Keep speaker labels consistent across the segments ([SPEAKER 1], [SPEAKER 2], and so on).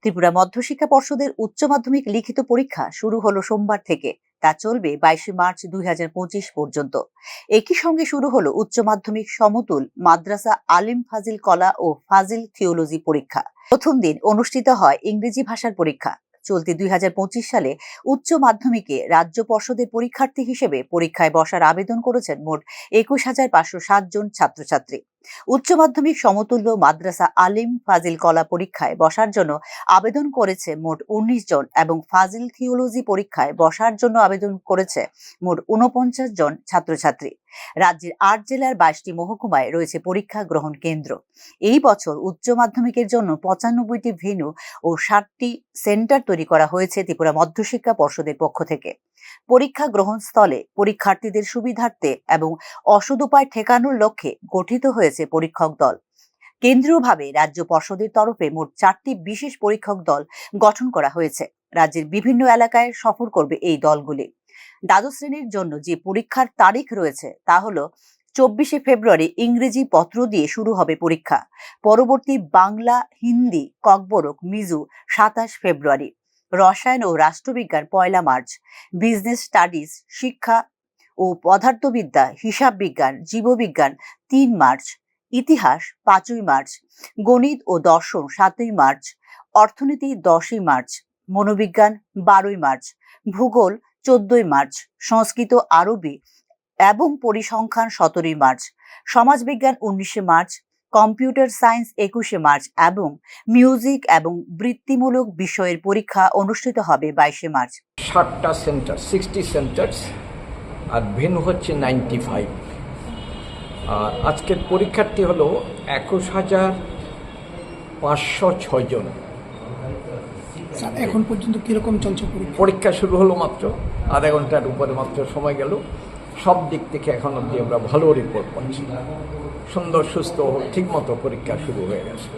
[SPEAKER 1] ত্রিপুরা মধ্যশিক্ষা পর্ষদের উচ্চ মাধ্যমিক লিখিত পরীক্ষা শুরু হলো সোমবার থেকে। তা চলবে 22 মার্চ 2025 পর্যন্ত। একই সঙ্গে শুরু হলো উচ্চ মাধ্যমিক সমতুল মাদ্রাসা আলিম ফাজিল কলা ও ফাজিল থিওলজি পরীক্ষা। প্রথম দিন অনুষ্ঠিত হয় ইংরেজি ভাষার পরীক্ষা। চলতি 2025 সালে উচ্চ মাধ্যমিকে রাজ্য পর্ষদের পরীক্ষার্থী হিসেবে পরীক্ষায় বসার আবেদন করেছেন মোট 21,507 জন ছাত্রছাত্রী। উচ্চ মাধ্যমিক সমতুল্য মাদ্রাসা আলিম ফাজিল কলা পরীক্ষায় বসার জন্য আবেদন করেছে মোট 19 জন এবং ফাজিল থিওলজি পরীক্ষায় বসার জন্য আবেদন করেছে মোট 49 জন ছাত্রছাত্রী। রাজ্যের 8 জেলার 22টি মহকুমায় রয়েছে পরীক্ষা গ্রহণ কেন্দ্র। এই বছর উচ্চ মাধ্যমিকের জন্য 95টি ভেন্যু ও 60টি সেন্টার তৈরি করা হয়েছে ত্রিপুরা মধ্যশিক্ষা পর্ষদের পক্ষ থেকে। পরীক্ষা গ্রহণ স্থলে পরীক্ষার্থীদের সুবিধার্থে এবং অসদুপায় ঠেকানোর লক্ষ্যে গঠিত হয়েছে পরীক্ষক দল। কেন্দ্রীয়ভাবে রাজ্য পর্ষদের তরফে মোট 4টি বিশেষ পরীক্ষক দল গঠন করা হয়েছে। রাজ্যের বিভিন্ন এলাকায় সফর করবে এই দলগুলি। দ্বাদশ শ্রেণীর জন্য যে পরীক্ষার তারিখ রয়েছে তা হলো 24 ফেব্রুয়ারি ইংরেজি পত্র দিয়ে শুরু হবে পরীক্ষা। পরবর্তী বাংলা, হিন্দি, ককবরক, মিজু 27 ফেব্রুয়ারি, রসায়ন ও রাষ্ট্রবিজ্ঞান 1 মার্চ, বিজনেস স্টাডিজ, শিক্ষা ও পদার্থবিদ্যা, হিসাব বিজ্ঞান, জীববিজ্ঞান 3 মার্চ, ইতিহাস 5 মার্চ, গণিত ও দর্শন 7 মার্চ, অর্থনীতি 10 মার্চ, মনোবিজ্ঞান 12 মার্চ, ভূগোল 14 মার্চ, সংস্কৃত, আরবি এবং পরিসংখ্যান 17 মার্চ, সমাজবিজ্ঞান 19 মার্চ, কম্পিউটার সায়েন্স 21 মার্চ এবং মিউজিক এবং বৃত্তিমূলক বিষয়ের পরীক্ষা অনুষ্ঠিত হবে 22 মার্চ।
[SPEAKER 2] 60টা সেন্টার, 60 সেন্টার্স, আর ভেন্যু হচ্ছে 95। আর আজকের পরীক্ষার্থী হলো 21,506 জন।
[SPEAKER 3] এখন পর্যন্ত কিরকম চলছে
[SPEAKER 2] পরীক্ষা শুরু হলো মাত্র আধা ঘন্টার উপরে মাত্র সময় গেল। সব দিক থেকে এখন অবধি আমরা ভালো রিপোর্ট পাচ্ছি। সুন্দর, সুস্থ, ঠিকমতো পরীক্ষা শুরু হয়ে গেছে।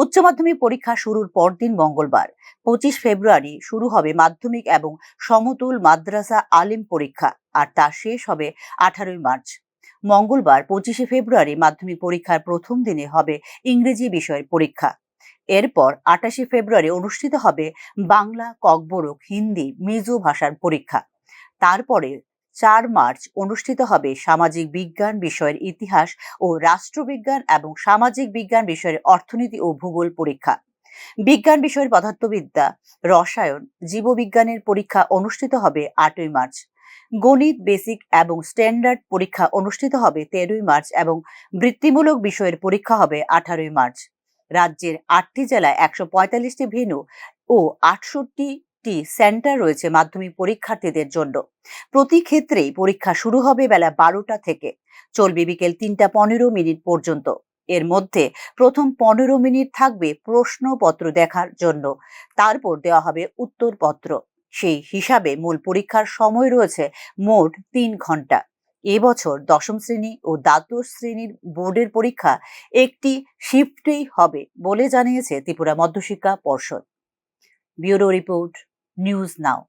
[SPEAKER 1] উচ্চ মাধ্যমিক পরীক্ষা শুরুর পরদিন মঙ্গলবার 25 ফেব্রুয়ারি শুরু হবে মাধ্যমিক এবং সমতুল মাদ্রাসা আলিম পরীক্ষা, আর তা শেষ হবে 18 মার্চ। মঙ্গলবার 25 ফেব্রুয়ারি মাধ্যমিক পরীক্ষার প্রথম দিনে হবে ইংরেজি বিষয়ের পরীক্ষা। এরপর 28 ফেব্রুয়ারি অনুষ্ঠিত হবে বাংলা, ককবরক, হিন্দি, মিজো ভাষার পরীক্ষা। তারপরে 4 মার্চ অনুষ্ঠিত হবে সামাজিক বিজ্ঞান বিষয়ের ইতিহাস ও রাষ্ট্রবিজ্ঞান এবং সামাজিক বিজ্ঞান বিষয়ের অর্থনীতি ও ভূগোল পরীক্ষা। বিজ্ঞান বিষয়ের পদার্থবিদ্যা, রসায়ন, জীববিজ্ঞানের পরীক্ষা অনুষ্ঠিত হবে 8 মার্চ। গণিত বেসিক এবং স্ট্যান্ডার্ড পরীক্ষা অনুষ্ঠিত হবে 13 মার্চ এবং বৃত্তিমূলক বিষয়ের পরীক্ষা হবে 18 মার্চ। রাজ্যের 8টি জেলায় 145টি ভেন্যু ও 68টি সেন্টার রয়েছে মাধ্যমিক পরীক্ষার্থীদের জন্য। প্রতি ক্ষেত্রেই পরীক্ষা শুরু হবে বেলা 12টা থেকে, চলবে বিকেল 3:15 পর্যন্ত। এর মধ্যে প্রথম 15 মিনিট থাকবে প্রশ্নপত্র দেখার জন্য, তারপর দেওয়া হবে উত্তরপত্র। সেই হিসাবে মূল পরীক্ষার সময় রয়েছে মোট 3 ঘন্টা। এবছর দশম শ্রেণী ও দ্বাদশ শ্রেণীর বোর্ডের পরীক্ষা একটি শিফটেই হবে বলে জানিয়েছে ত্রিপুরা মধ্যশিক্ষা পর্ষদ। Bureau report, news now.